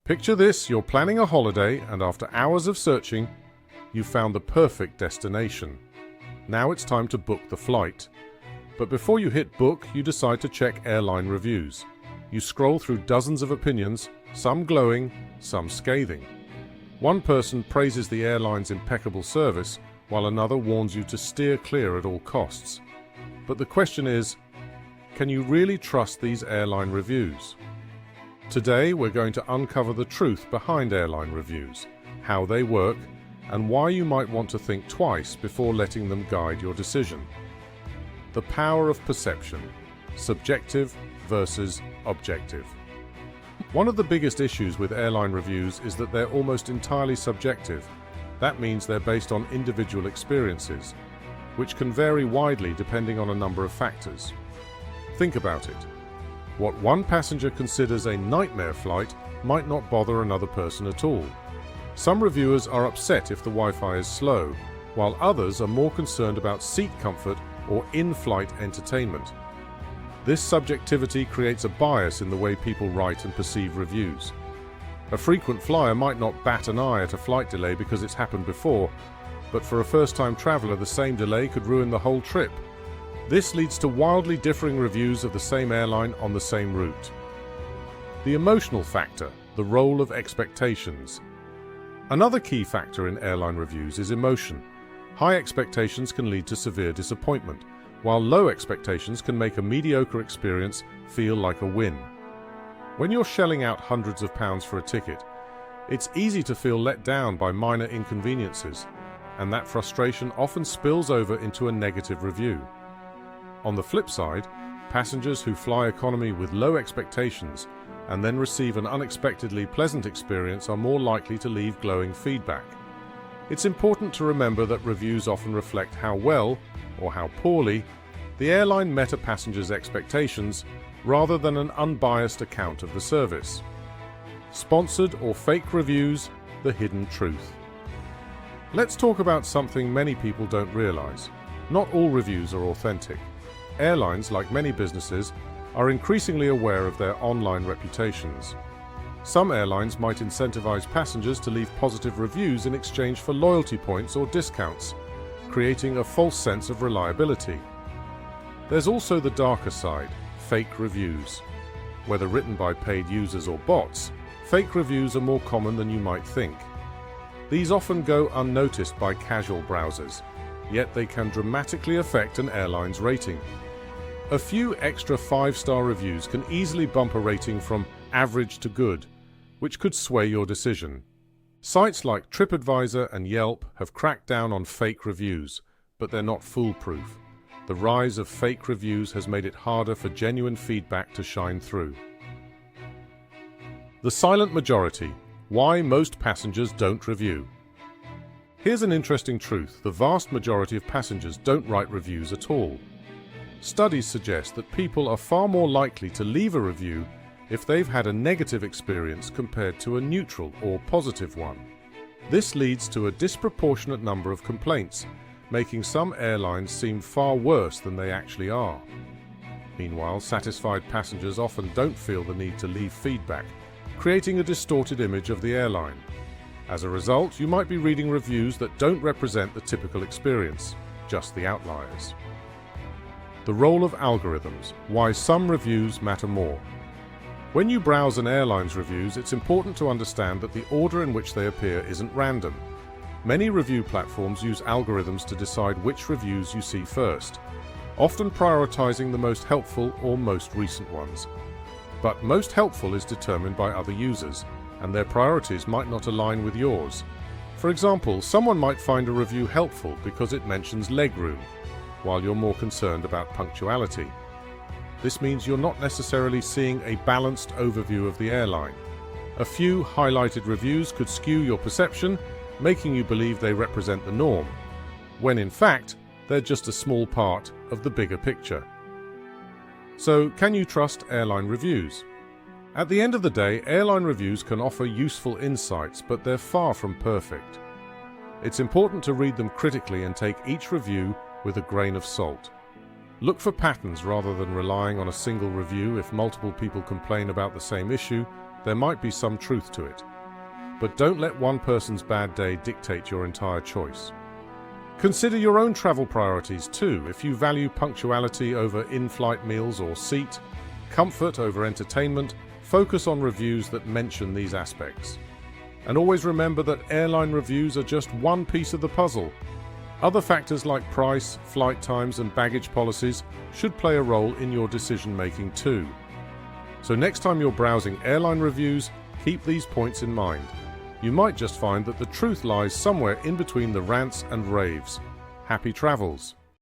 Picture this, you're planning a holiday and after hours of searching, you've found the perfect destination. Now it's time to book the flight. But before you hit book, you decide to check airline reviews. You scroll through dozens of opinions, some glowing, some scathing. One person praises the airline's impeccable service, while another warns you to steer clear at all costs. But the question is, can you really trust these airline reviews? Today, we're going to uncover the truth behind airline reviews, how they work, and why you might want to think twice before letting them guide your decision. The power of perception, subjective versus objective. One of the biggest issues with airline reviews is that they're almost entirely subjective. That means they're based on individual experiences, which can vary widely depending on a number of factors. Think about it. What one passenger considers a nightmare flight might not bother another person at all. Some reviewers are upset if the Wi-Fi is slow, while others are more concerned about seat comfort or in-flight entertainment. This subjectivity creates a bias in the way people write and perceive reviews. A frequent flyer might not bat an eye at a flight delay because it's happened before, but for a first-time traveler, the same delay could ruin the whole trip. This leads to wildly differing reviews of the same airline on the same route. The emotional factor, the role of expectations. Another key factor in airline reviews is emotion. High expectations can lead to severe disappointment, while low expectations can make a mediocre experience feel like a win. When you're shelling out hundreds of pounds for a ticket, it's easy to feel let down by minor inconveniences, and that frustration often spills over into a negative review. On the flip side, passengers who fly economy with low expectations and then receive an unexpectedly pleasant experience are more likely to leave glowing feedback. It's important to remember that reviews often reflect how well, or how poorly, the airline met a passenger's expectations rather than an unbiased account of the service. Sponsored or fake reviews, the hidden truth. Let's talk about something many people don't realize. Not all reviews are authentic. Airlines, like many businesses, are increasingly aware of their online reputations. Some airlines might incentivize passengers to leave positive reviews in exchange for loyalty points or discounts, creating a false sense of reliability. There's also the darker side, fake reviews. Whether written by paid users or bots, fake reviews are more common than you might think. These often go unnoticed by casual browsers, yet they can dramatically affect an airline's rating. A few extra 5-star reviews can easily bump a rating from average to good, which could sway your decision. Sites like TripAdvisor and Yelp have cracked down on fake reviews, but they're not foolproof. The rise of fake reviews has made it harder for genuine feedback to shine through. The silent majority. Why most passengers don't review. Here's an interesting truth. The vast majority of passengers don't write reviews at all. Studies suggest that people are far more likely to leave a review if they've had a negative experience compared to a neutral or positive one. This leads to a disproportionate number of complaints, making some airlines seem far worse than they actually are. Meanwhile, satisfied passengers often don't feel the need to leave feedback, creating a distorted image of the airline. As a result, you might be reading reviews that don't represent the typical experience, just the outliers. The role of algorithms, why some reviews matter more. When you browse an airline's reviews, it's important to understand that the order in which they appear isn't random. Many review platforms use algorithms to decide which reviews you see first, often prioritizing the most helpful or most recent ones. But most helpful is determined by other users, and their priorities might not align with yours. For example, someone might find a review helpful because it mentions legroom, while you're more concerned about punctuality. This means you're not necessarily seeing a balanced overview of the airline. A few highlighted reviews could skew your perception, making you believe they represent the norm, when in fact, they're just a small part of the bigger picture. So, can you trust airline reviews? At the end of the day, airline reviews can offer useful insights, but they're far from perfect. It's important to read them critically and take each review with a grain of salt. Look for patterns rather than relying on a single review. If multiple people complain about the same issue, there might be some truth to it. But don't let one person's bad day dictate your entire choice. Consider your own travel priorities too. If you value punctuality over in-flight meals or seat, comfort over entertainment, focus on reviews that mention these aspects. And always remember that airline reviews are just one piece of the puzzle. Other factors like price, flight times, and baggage policies should play a role in your decision-making too. So next time you're browsing airline reviews, keep these points in mind. You might just find that the truth lies somewhere in between the rants and raves. Happy travels!